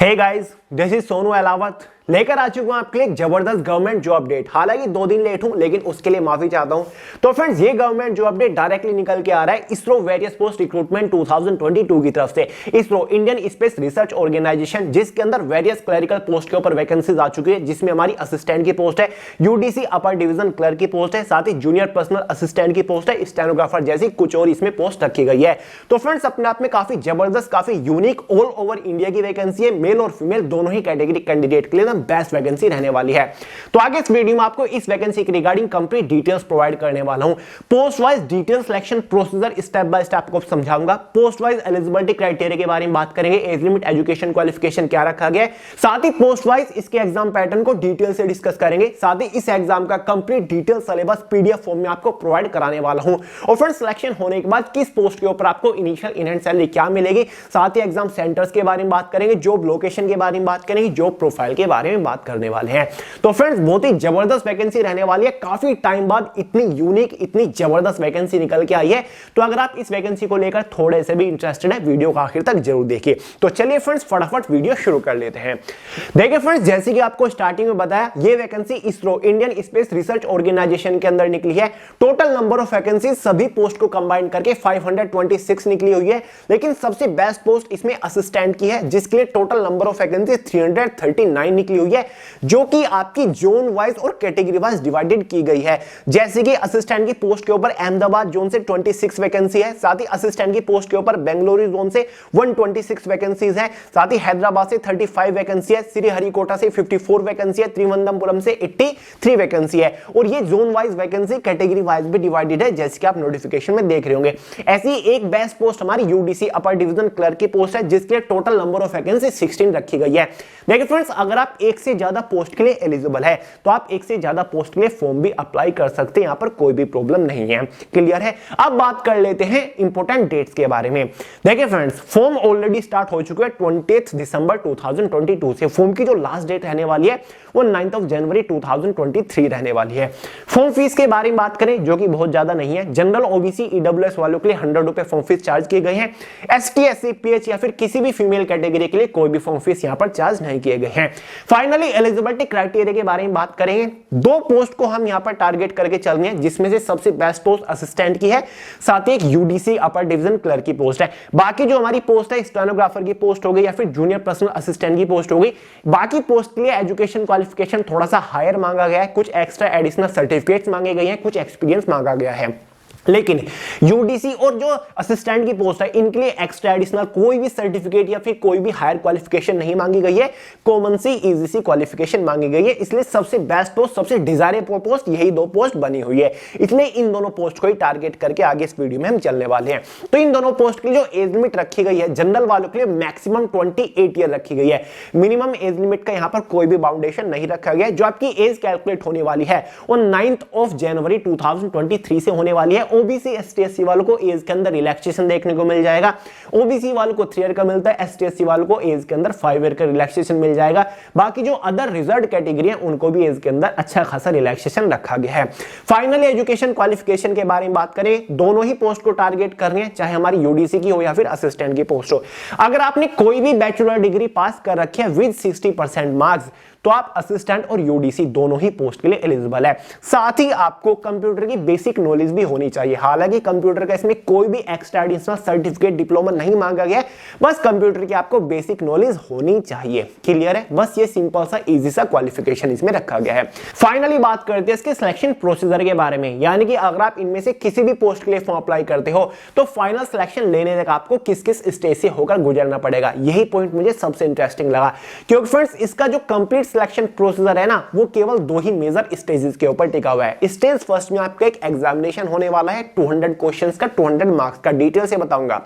Hey guys, this is Sonu Alawat लेकर आ चुका हूं आपके लिए एक जबरदस्त गवर्नमेंट जॉब अपडेट। हालांकि 2 दिन लेट हूं, लेकिन उसके लिए माफी चाहता हूं। तो फ्रेंड्स, ये गवर्नमेंट जॉब अपडेट डायरेक्टली निकल के आ रहा है इसरो वेरियस पोस्ट रिक्रूटमेंट 2022 की तरफ से। ISRO Indian space research organisation, जिसके अंदर वेरियस क्लरिकल पोस्ट के ऊपर वैकेंसीज आ चुकी है, जिसमें हमारी असिस्टेंट की पोस्ट है, यूडीसी अपर डिवीजन क्लर्क की पोस्ट है, साथ ही जूनियर पर्सनल असिस्टेंट की पोस्ट है, स्टेनोग्राफर जैसी कुछ और इसमें पोस्ट रखी गई है। तो फ्रेंड्स, अपने आप में काफी जबरदस्त, काफी यूनिक, ऑल ओवर इंडिया की वैकेंसी है। मेल और फीमेल दोनों ही कैटेगरी कैंडिडेट के लिए ना बेस्ट वैकेंसी रहने वाली है। तो आगे इस वीडियो में आपको इस वैकेंसी के रिगार्डिंग कंप्लीट डिटेल्स प्रोवाइड करने वाला हूं। Post wise detail selection procedure step by step आपको समझाऊंगा। पोस्ट वाइज एलिजिबिलिटी क्राइटेरिया के बारे में बात करेंगे, एज लिमिट, एजुकेशन क्वालिफिकेशन क्या रखा गया है, साथ ही पोस्ट वाइज इसके एग्जाम पैटर्न को डिटेल से डिस्कस करेंगे, साथ ही इस एग्जाम का complete detail syllabus PDF form में आपको प्रोवाइड कराने वाला हूं। और फिर सिलेक्शन होने के बाद किस पोस्ट के ऊपर आपको इनिशियल इन हैंड सैलरी क्या मिलेगी, साथ ही एग्जाम सेंटर्स के बारे में बात करेंगे, जॉब लोकेशन के बारे में बात करेंगे, जॉब प्रोफाइल के बारे में बात करने वाले हैं। तो फ्रेंड्स, बहुत ही जबरदस्त वैकेंसी रहने वाली है। काफी टाइम बाद इतनी यूनिक, इतनी जबरदस्त वैकेंसी निकल के आई है। तो अगर आप इस वैकेंसी को लेकर थोड़े से भी इंटरेस्टेड है, वीडियो को आखिर तक जरूर देखिए। तो चलिए फ्रेंड्स, फटाफट वीडियो शुरू कर लेते हैं। देखिए फ्रेंड्स, जैसे कि आपको स्टार्टिंग में बताया, ये vacancy ISRO Indian space research organisation के अंदर निकली है। टोटल नंबर ऑफ वैकेंसी सभी पोस्ट को कंबाइन करके 526 निकली हुई है, लेकिन सबसे बेस्ट पोस्ट इसमें असिस्टेंट की है, जिसके लिए टोटल नंबर ऑफ वैकेंसी 339 निकली हुई है, जो कि आपकी जोन वाइज और कैटेगरी वाइज डिवाइडेड की गई है। जैसे कि असिस्टेंट की पोस्ट के ऊपर अहमदाबाद जोन से 26 वैकेंसी है, साथ ही असिस्टेंट की पोस्ट के ऊपर बेंगलुरु जोन से 126 वैकेंसीज है, साथ ही हैदराबाद से 35 वैकेंसी है, श्रीहरिकोटा से 54 वैकेंसी है, त्रिवंदमपुरम से 83 वैकेंसी है। और ये zone wise vacancy category wise भी डिवाइडेड है, जैसे कि आप नोटिफिकेशन में देख रहे होंगे। ऐसी एक बेस्ट पोस्ट हमारी यूडीसी अपर डिवीजन क्लर्क की पोस्ट है, जिसके लिए टोटल नंबर ऑफ वैकेंसी 16 रखी गई है। देखिए फ्रेंड्स, अगर आप एक से ज्यादा पोस्ट के लिए एलिजिबल है, तो आप एक से ज्यादा पोस्ट के लिए फॉर्म भी अप्लाई कर सकते हैं। यहां पर कोई भी प्रॉब्लम नहीं है। क्लियर है? अब बात कर लेते हैं इंपॉर्टेंट डेट्स के बारे में। देखिए फ्रेंड्स, फॉर्म ऑलरेडी स्टार्ट हो चुके हैं 20 दिसंबर 2022 से। फॉर्म की जो लास्ट डेट रहने वाली है वो 9 जनवरी 2023 रहने वाली है। फॉर्म फीस के बारे में बात करें, जो कि बहुत ज्यादा नहीं है। जनरल, ओबीसी, ईडब्ल्यूएस वालों के लिए 100 रुपए फॉर्म फीस चार्ज किए गए हैं। एसटी, एससी, पीएच या फिर किसी भी फीमेल कैटेगरी के लिए कोई भी फॉर्म फीस यहां पर चार्ज नहीं किए गए हैं। फाइनली एलिजिबिलिटी क्राइटेरिया के बारे में बात करेंगे। 2 पोस्ट को हम यहां पर टारगेट करके चल रहे हैं, जिसमें से सबसे बेस्ट पोस्ट असिस्टेंट की है, साथ ही एक यूडीसी अपर डिवीजन क्लर्क की पोस्ट है। बाकी जो हमारी पोस्ट है, स्टेनोग्राफर की पोस्ट हो गई या फिर जूनियर पर्सनल असिस्टेंट की पोस्ट हो गई, बाकी पोस्ट के लिए एजुकेशन क्वालिफिकेशन थोड़ा सा हायर मांगा गया है, कुछ एक्स्ट्रा एडिशनल सर्टिफिकेट्स मांगे गए हैं, कुछ एक्सपीरियंस मांगा गया है। लेकिन यूडीसी और जो असिस्टेंट की पोस्ट है, इनके लिए एक्स्ट्रा एडिशनल कोई भी सर्टिफिकेट या फिर कोई भी हायर क्वालिफिकेशन नहीं मांगी गई है। कॉमन सी, इजी सी क्वालिफिकेशन मांगी गई है। इसलिए सबसे बेस्ट पोस्ट, सबसे डिजायरेबल पोस्ट यही 2 पोस्ट बनी हुई है। इसलिए इन दोनों पोस्ट को ही टारगेट करके आगे इस वीडियो में हम चलने वाले हैं। तो इन दोनों पोस्ट के लिए जो एज लिमिट रखी गई है, जनरल वालों के लिए मैक्सिमम 28 ईयर रखी गई है। मिनिमम एज लिमिट का यहां पर कोई भी बाउंडेशन नहीं रखा गया है। जो आपकी एज कैलकुलेट होने वाली है वो 9 जनवरी 2023 से होने वाली है। ओबीसी, एसटी, एससी वालों को एज के अंदर रिलैक्सेशन देखने को मिल जाएगा। ओबीसी वालों को 3 ईयर का मिलता है, एसटी, एससी वालों को एज के अंदर 5 ईयर का रिलैक्सेशन मिल जाएगा। बाकी जो अदर रिजर्व्ड कैटेगरी है, उनको भी एज के अंदर अच्छा खासा रिलैक्सेशन रखा गया है। फाइनली एजुकेशन क्वालिफिकेशन के बारे में बात करें, दोनों ही पोस्ट को टारगेट कर रहे हैं, चाहे हमारी यूडीसी की हो या फिर असिस्टेंट की पोस्ट हो। अगर आपने कोई भी बैचलर डिग्री पास कर रखी है विद 60% मार्क्स, तो आप असिस्टेंट और यूडीसी दोनों ही पोस्ट के लिए एलिजिबल है। साथ ही आपको कंप्यूटर की बेसिक नॉलेज भी होनी चाहिए। हालांकि कंप्यूटर का इसमें कोई भी एक्स्ट्रा एडिशनल सर्टिफिकेट, डिप्लोमा नहीं मांगा गया है, बस कंप्यूटर की आपको बेसिक नॉलेज होनी चाहिए। क्लियर है? बस ये सिंपल सा, इजी सा क्वालिफिकेशन इसमें रखा गया है। फाइनली बात करते हैं इसके सिलेक्शन प्रोसीजर के बारे में, यानी कि अगर आप इनमें से किसी भी पोस्ट के लिए फॉर्म अप्लाई करते हो, तो फाइनल सिलेक्शन लेने तक आपको किस किस स्टेज से होकर गुजरना पड़ेगा। यही पॉइंट मुझे सबसे इंटरेस्टिंग लगा, क्योंकि फ्रेंड्स, इसका जो कंप्लीट सिलेक्शन प्रोसीजर है ना, वो केवल 2 ही मेजर स्टेजेस के ऊपर टिका हुआ है। स्टेज फर्स्ट में आपका एक एग्जामिनेशन होने वाला है 200 क्वेश्चंस का, 200 मार्क्स का, डिटेल से बताऊंगा।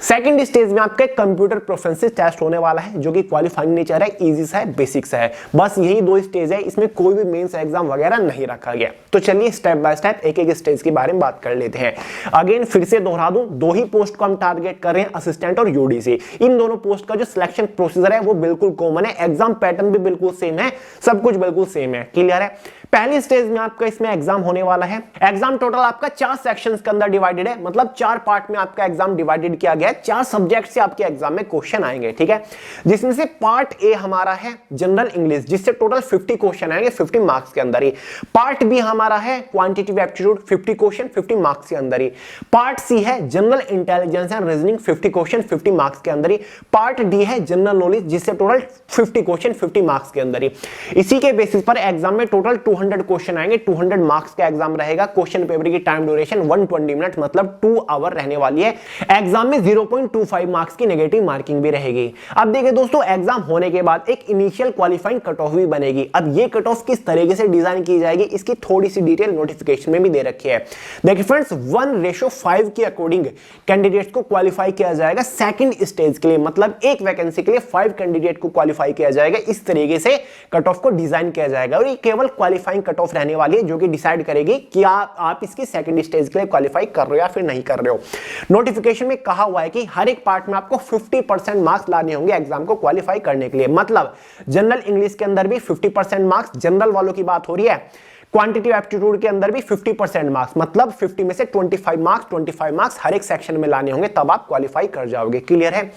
सेकंड स्टेज में आपका एक कंप्यूटर प्रोफिशिएंसी टेस्ट होने वाला है, जो कि क्वालिफाइंग नेचर है, इजी सा है, बेसिक सा है। बस यही 2 स्टेज है, इसमें कोई भी मेंस एग्जाम वगैरह नहीं रखा गया। तो चलिए स्टेप बाय स्टेप एक एक स्टेज के बारे में बात कर लेते हैं। अगेन फिर से दोहरा दूं, 2 ही पोस्ट को हम टारगेट कर रहे हैं, असिस्टेंट और यूडीसी। इन दोनों पोस्ट का जो सिलेक्शन प्रोसीजर है वो बिल्कुल कॉमन है, एग्जाम पैटर्न भी बिल्कुल सेम है, सब कुछ बिल्कुल सेम है। क्लियर है? पहली स्टेज में आपका इसमें एग्जाम होने वाला है। एग्जाम टोटल आपका 4 सेक्शंस के अंदर डिवाइडेड है, मतलब 4 पार्ट में आपका एग्जाम डिवाइडेड किया गया है। 4 सब्जेक्ट से आपके एग्जाम में क्वेश्चन आएंगे, ठीक है, जिसमें से पार्ट ए हमारा है जनरल इंग्लिश, जिससे टोटल 50 क्वेश्चन आएंगे 50 मार्क्स के अंदर ही। पार्ट बी हमारा है क्वांटिटेटिव एप्टीट्यूड 50 क्वेश्चन 50 मार्क्स के अंदर ही। पार्ट सी है general intelligence and reasoning 50 question 50 marks के अंदर ही। पार्ट डी है जनरल नॉलेज, जिससे टोटल 50 क्वेश्चन 50 मार्क्स के अंदर ही। इसी के बेसिस पर एग्जाम में टोटल 200 क्वेश्चन आएंगे, 200 मार्क्स का एग्जाम रहेगा। क्वेश्चन पेपर की टाइम ड्यूरेशन 120 मिनट मतलब 2 आवर रहने वाली है। एग्जाम में 0.25 मार्क्स की नेगेटिव मार्किंग भी रहेगी। अब देखिए दोस्तों, एग्जाम होने के बाद एक इनिशियल क्वालिफाइंग कट ऑफ भी बनेगी। अब ये कट ऑफ किस तरीके से डिजाइन की जाएगी, इसकी थोड़ी सी डिटेल नोटिफिकेशन में भी दे रखी है। देखिए फ्रेंड्स, 1:5 के अकॉर्डिंग कैंडिडेट्स को क्वालिफाई किया जाएगा सेकंड स्टेज के लिए, मतलब एक वैकेंसी के लिए 5 कैंडिडेट को क्वालिफाई किया जाएगा। इस तरीके से कट ऑफ को डिजाइन किया जाएगा और ये केवल क्वालिफाइंग कट ऑफ रहने वाली है, जो कि डिसाइड करेगी कि आप इसकी सेकंड स्टेज के लिए क्वालिफाई कर रहे हो या फिर नहीं कर रहे हो। नोटिफिकेशन में कहा हुआ है कि हर एक पार्ट में आपको 50% मार्क्स लाने होंगे एग्जाम को क्वालिफाई करने के लिए, मतलब जनरल इंग्लिश के अंदर भी 50% मार्क्स, जनरल वालों की बात हो रही है। क्वांटिटेटिव एप्टीट्यूड के अंदर भी 50% मार्क्स, मतलब 50 में से 25 मार्क्स हर एक सेक्शन में लाने होंगे, तब आप क्वालिफाई कर जाओगे। क्लियर है।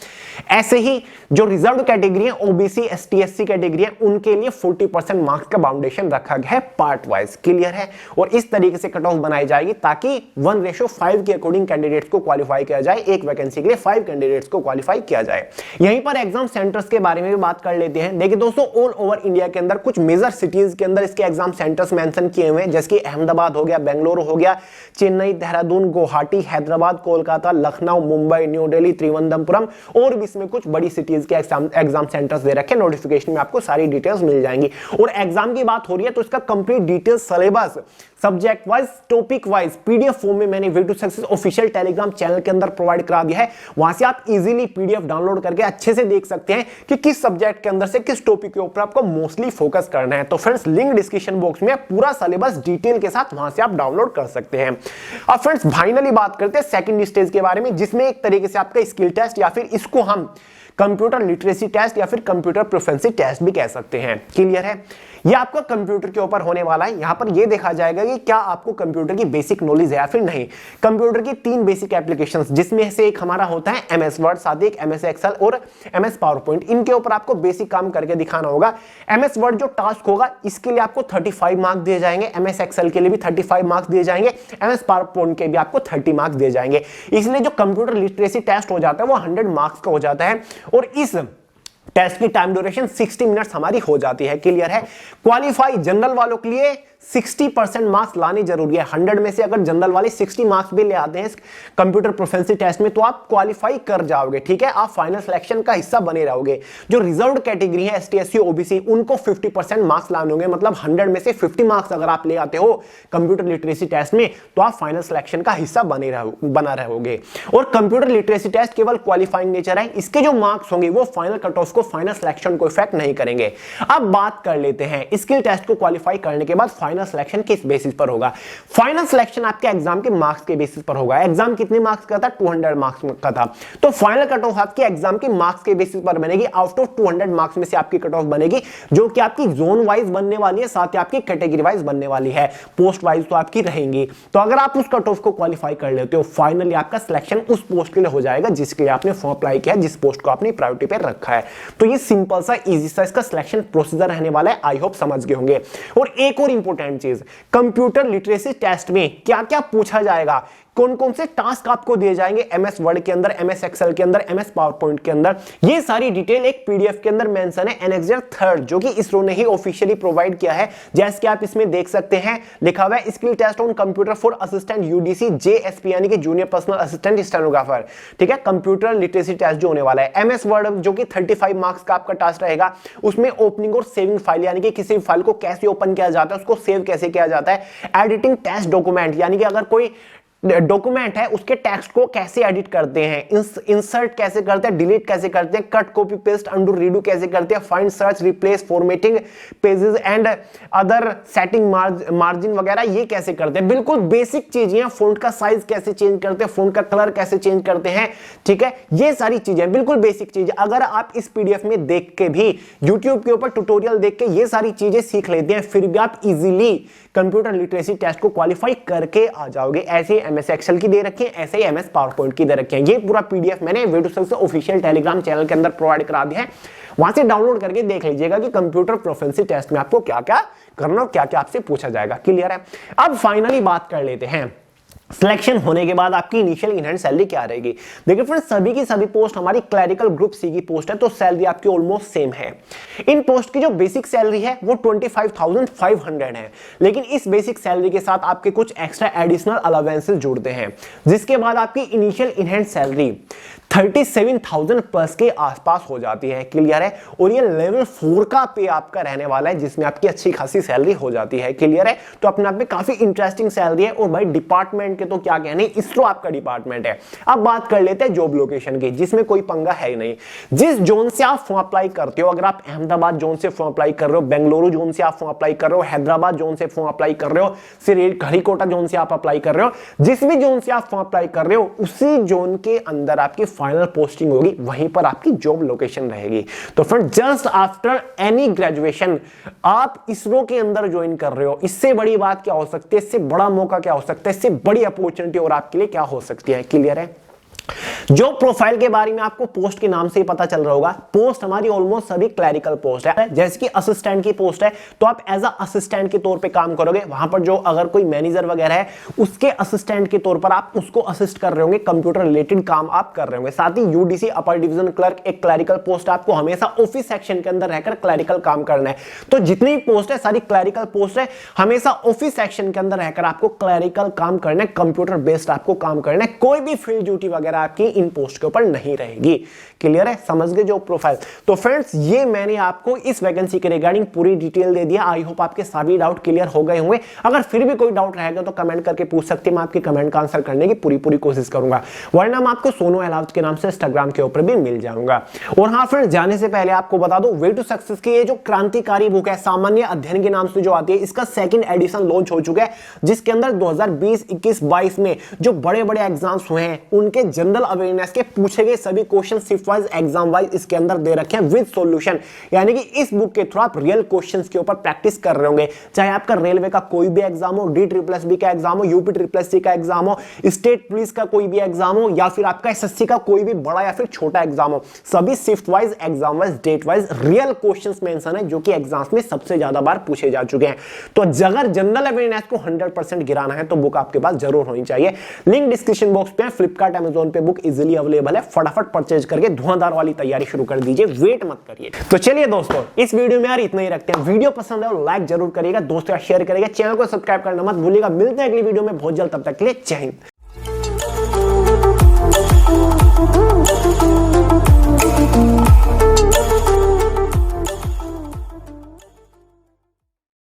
ऐसे ही जो रिजर्व कैटेगरी है, ओबीसी एसटी एससी कैटेगरी है, उनके लिए 40% मार्क्स का बाउंडेशन रखा गया है पार्ट वाइज। क्लियर है। और इस तरीके से कट ऑफ बनाई जाएगी ताकि 1:5 के अकॉर्डिंग कैंडिडेट्स को क्वालिफाई किया जाए। एक वैकेंसी के लिए 5 कैंडिडेट्स को क्वालिफाई किया जाए। यहीं पर एग्जाम सेंटर्स के बारे में भी बात कर लेते हैं। देखिए दोस्तों, ऑल ओवर इंडिया के अंदर कुछ मेजर सिटीज के अंदर इसके एग्जाम सेंटर्स मेंशन किए हुए हैं, जैसे कि अहमदाबाद हो गया, बेंगलुरु हो गया, चेन्नई, देहरादून, गुवाहाटी, हैदराबाद, कोलकाता, लखनऊ, मुंबई, न्यू दिल्ली, त्रिवेंद्रपुरम और भी इसमें कुछ बड़ी सिटीज के एग्जाम सेंटर्स दे रखे हैं। नोटिफिकेशन में आपको सारी डिटेल्स मिल जाएंगी। और एग्जाम की बात हो रही है तो इसका complete detail syllabus subject wise, topic wise PDF form में मैंने way to success official telegram channel के अंदर प्रोवाइड करा दिया है। वहां से आप इजीली पीडीएफ डाउनलोड करके अच्छे से देख सकते हैं कि किस सब्जेक्ट के अंदर से किस टॉपिक के ऊपर आपको मोस्टली फोकस करना है। तो फ्रेंड्स, लिंक डिस्क्रिप्शन बॉक्स में पूरा सिलेबस डिटेल के साथ वहां से आप डाउनलोड कर सकते हैं। अब फ्रेंड्स, फाइनली बात करते हैं सेकंड स्टेज के बारे में, जिसमें एक तरीके से आपका स्किल टेस्ट या फिर इसको हम कंप्यूटर लिटरेसी टेस्ट या फिर कंप्यूटर प्रोफिशिएंसी टेस्ट भी कह सकते हैं। क्लियर है। ये आपका कंप्यूटर के ऊपर होने वाला है। यहां पर ये देखा जाएगा कि क्या आपको कंप्यूटर की बेसिक नॉलेज है या फिर नहीं। कंप्यूटर की 3 बेसिक एप्लीकेशंस, जिसमें से एक हमारा होता है एमएस वर्ड, साथ ही एक एमएस एक्सेल और एमएस पावर पॉइंट। इनके ऊपर आपको बेसिक काम करके दिखाना होगा। एमएस वर्ड जो टास्क होगा, इसके लिए आपको 35 मार्क्स दिए जाएंगे। एमएस एक्सेल के लिए भी 35 मार्क्स दिए जाएंगे। एमएस पावर पॉइंट के भी आपको 30 मार्क्स दिए जाएंगे। इसलिए जो कंप्यूटर लिटरेसी टेस्ट हो जाता है वो 100 मार्क्स का हो जाता है और इस टेस्ट की टाइम ड्यूरेशन 60 मिनट्स हमारी हो जाती है। क्लियर है। क्वालिफाई जनरल वालों के लिए 60% मार्क्स लाने जरूरी है। 100 में से अगर जनरल वाले 60 मार्क्स भी ले आते हैं इस कंप्यूटर प्रोफिशिएंसी टेस्ट में, तो आप क्वालिफाई कर जाओगे। ठीक है, आप फाइनल सिलेक्शन का हिस्सा बने रहोगे। जो रिजर्व्ड कैटेगरी है, एसटी एससी ओबीसी, उनको 50% मार्क्स लाने होंगे, मतलब 100 में से 50 मार्क्स अगर आप ले आते हो कंप्यूटर लिटरेसी टेस्ट में, तो आप फाइनल सिलेक्शन का हिस्सा बना रहोगे। और कंप्यूटर लिटरेसी टेस्ट केवल क्वालिफाइंग नेचर है। इसके जो मार्क्स होंगे वो फाइनल कट ऑफ को, फाइनल सिलेक्शन को इफेक्ट नहीं करेंगे। अब बात कर लेते हैं स्किल टेस्ट को क्वालिफाई करने के बाद फाइनल सिलेक्शन किस बेसिस पर होगा। फाइनल सिलेक्शन आपके एग्जाम के मार्क्स के बेसिस पर होगा। एग्जाम कितने मार्क्स का था? 200 मार्क्स का था। तो फाइनल कट ऑफ आपके एग्जाम के मार्क्स के बेसिस पर बनेगी। आउट ऑफ 200 मार्क्स में से आपकी कट ऑफ बनेगी, जो कि आपकी जोन वाइज बनने वाली है, साथ ही आपकी कैटेगरी वाइज बनने वाली है। पोस्ट वाइज तो आपकी रहेंगी। तो अगर आप उस कट ऑफ को क्वालिफाई कर लेते हो, फाइनली आपका सिलेक्शन उस पोस्ट के लिए हो जाएगा जिसके लिए आपने फॉर्म अप्लाई किया, जिस पोस्ट को आपने प्रायोरिटी पर रखा है। तो ये सिंपल सा इजी सा इसका सिलेक्शन प्रोसीजर रहने वाला है। आई होप समझ गए होंगे। और एक और इंपॉर्टेंट चीज, कंप्यूटर लिटरेसी टेस्ट में क्या क्या पूछा जाएगा, कौन कौन से टास्क आपको दिए जाएंगे एमएस वर्ड के अंदर, एमएस एक्सेल के अंदर, एमएस पावर पॉइंट के अंदर, ये सारी डिटेल एक पीडीएफ के अंदर मेंशन है। एनेक्सर 3 जो कि इसरो ने ही ऑफिशियली प्रोवाइड किया है। जैसे कि आप इसमें देख सकते हैं, लिखा हुआ है skill test on computer for assistant UDC JSP, यानी कि जूनियर पर्सनल असिस्टेंट स्टेनोग्राफर। ठीक है, कंप्यूटर लिटरेसी टेस्ट जो होने वाला है। एमएस वर्ड जो कि 35 मार्क्स का आपका टास्क रहेगा। उसमें ओपनिंग और सेविंग फाइल, यानी कि किसी फाइल को कैसे ओपन किया जाता है, उसको सेव कैसे किया जाता है। एडिटिंग टेस्ट डॉक्यूमेंट, यानी कि अगर कोई डॉक्यूमेंट है उसके टेक्स्ट को कैसे एडिट करते हैं, इंसर्ट कैसे करते हैं, डिलीट कैसे करते हैं, cut copy paste undo redo कैसे करते हैं, find search replace formatting pages and other setting margin वगैरह ये कैसे करते हैं। बिल्कुल बेसिक चीजें हैं। फ़ॉन्ट का साइज कैसे चेंज करते हैं, फ़ॉन्ट का कलर कैसे चेंज करते हैं, ठीक है, ये सारी चीजें बिल्कुल बेसिक चीजें। अगर आप इस पीडीएफ में देख के भी YouTube के ऊपर ट्यूटोरियल देख के ये सारी चीजें सीख लेते हैं, फिर भी आप इजीली कंप्यूटर लिटरेसी टेस्ट को क्वालिफाई करके आ जाओगे। ऐसे MS एक्सेल की दे रखी है, ऐसे ही MS पावर पॉइंट की दे रखी है। ये पूरा पीडीएफ मैंने वीडियो से ऑफिशियल टेलीग्राम चैनल के अंदर प्रोवाइड करा दिया है, वहां से डाउनलोड करके देख लीजिएगा कि कंप्यूटर प्रोफिशिएंसी टेस्ट में आपको क्या क्या करना और क्या क्या आपसे पूछा जाएगा। क्लियर है। अब फाइनली बात कर लेते हैं सिलेक्शन होने के बाद आपकी इनिशियल इन हैंड सैलरी क्या रहेगी। देखिए फ्रेंड्स, सभी की सभी पोस्ट हमारी क्लरिकल ग्रुप सी की पोस्ट है, तो सैलरी आपकी ऑलमोस्ट सेम है। इन पोस्ट की जो बेसिक सैलरी है वो 25,500 है, लेकिन इस बेसिक सैलरी के साथ आपके कुछ एक्स्ट्रा एडिशनल अलाउंसेस जुड़ते हैं, जिसके बाद आपकी initial in hand salary 37,000 plus के आसपास हो जाती है। क्लियर है। और ये लेवल 4 का पे आपका रहने वाला है, जिसमें आपकी अच्छी खासी सैलरी हो जाती है। क्लियर है। तो अपने आप में काफी इंटरेस्टिंग सैलरी है। और भाई डिपार्टमेंट के तो क्या कहने, इसरो आपका डिपार्टमेंट है। अब बात कर लेते हैं जॉब लोकेशन की, जिसमें कोई पंगा है ही नहीं। जिस जोन से आप फॉर्म अप्लाई करते हो, अगर आप अहमदाबाद जोन से फॉर्म अप्लाई कर रहे हो, बेंगलुरु जोन से आप फॉर्म अप्लाई कर रहे हो, हैदराबाद जोन से फॉर्म अप्लाई कर रहे हो, फिर हरिकोटा जोन से आप अप्लाई कर रहे हो, जिस भी जोन से आप फॉर्म अप्लाई कर रहे हो, उसी जोन के अंदर आपकी फाइनल पोस्टिंग होगी, वहीं पर आपकी जॉब लोकेशन रहेगी। तो friend, just after any graduation आप इसरो के अंदर ज्वाइन कर रहे हो, इससे बड़ी बात क्या हो सकती है, इससे बड़ा मौका क्या हो सकता है, इससे बड़ी अपॉर्चुनिटी और आपके लिए क्या हो सकती है। क्लियर है। जो प्रोफाइल के बारे में आपको पोस्ट के नाम से ही पता चल रहा होगा, पोस्ट हमारी ऑलमोस्ट सभी क्लरिकल पोस्ट है। जैसे कि असिस्टेंट की पोस्ट है, तो आप एज अ असिस्टेंट के तौर पे काम करोगे। वहां पर जो अगर कोई मैनेजर वगैरह है, उसके असिस्टेंट के तौर पर आप उसको असिस्ट कर रहे होंगे, कंप्यूटर रिलेटेड काम आप कर रहे होंगे। साथ ही यूडीसी अपर डिवीजन क्लर्क एक क्लरिकल पोस्ट है, आपको हमेशा ऑफिस सेक्शन के अंदर रहकर क्लरिकल काम करना है। तो जितनी पोस्ट है सारी क्लरिकल पोस्ट है, हमेशा ऑफिस सेक्शन के अंदर रहकर आपको क्लरिकल काम करना है, कंप्यूटर बेस्ड आपको काम करना है। कोई भी फील्ड ड्यूटी वगैरह आपकी इन पोस्ट के ऊपर नहीं रहेगी। क्लियर है। समझ गए जो प्रोफाइल। तो फ्रेंड्स, ये मैंने आपको इस वैकेंसी के रिगार्डिंग पूरी डिटेल दे दिया। आई होप आपके सभी डाउट क्लियर हो गए होंगे। अगर फिर भी कोई डाउट रहेगा तो कमेंट करके पूछ सकते हैं, मैं आपके कमेंट का आंसर करने की पूरी कोशिश करूंगा। वरना मैं आपको सोनू अहलावत के नाम से इंस्टाग्राम के ऊपर भी मिल जाऊंगा। और हाँ फ्रेंड्स, जाने से पहले आपको बता दो, वे टू सक्सेस की ये जो क्रांतिकारी बुक है, सामान्य अध्ययन के नाम से जो आती है, इसका सेकंड एडिशन लॉन्च हो चुका है, जिसके अंदर 2020, 21, 22 में जो बड़े बड़े एग्जाम्स हुए हैं, उनके जनरल अवेयरनेस के पूछे गए सभी question shift wise, exam wise इसके अंदर दे रखे हैं विद सॉल्यूशन। यानी कि इस बुक के थ्रू आप रियल क्वेश्चंस के ऊपर प्रैक्टिस कर रहे होंगे। चाहे आपका रेलवे का कोई भी एग्जाम हो, DSSB का एग्जाम हो, UPSSC का एग्जाम हो, स्टेट पुलिस का कोई भी एग्जाम हो, या फिर आपका SSC का कोई भी बड़ा या फिर छोटा एग्जाम हो, सभी shift wise, exam wise, date wise real questions mention है, जो कि एग्जाम्स में सबसे ज्यादा बार पूछे जा चुके हैं। तो अगर जनरल अवेयरनेस को 100% गिराना है तो बुक आपके पास जरूर होनी चाहिए। लिंक डिस्क्रिप्शन बॉक्स पे है। फ्लिपकार्ट, अमेजोन पे बुक इजीली अवेलेबल है। फटाफट परचेज करके धुआंधार वाली तैयारी शुरू कर दीजिए, वेट मत करिए। तो चलिए दोस्तों, इस वीडियो में यार इतना ही रखते हैं। वीडियो पसंद है और लाइक जरूर करिएगा, दोस्तों शेयर करिएगा, चैनल को सब्सक्राइब करना मत भूलिएगा। मिलते हैं अगली वीडियो में बहुत जल्द, तब तक के लिए जय हिंद।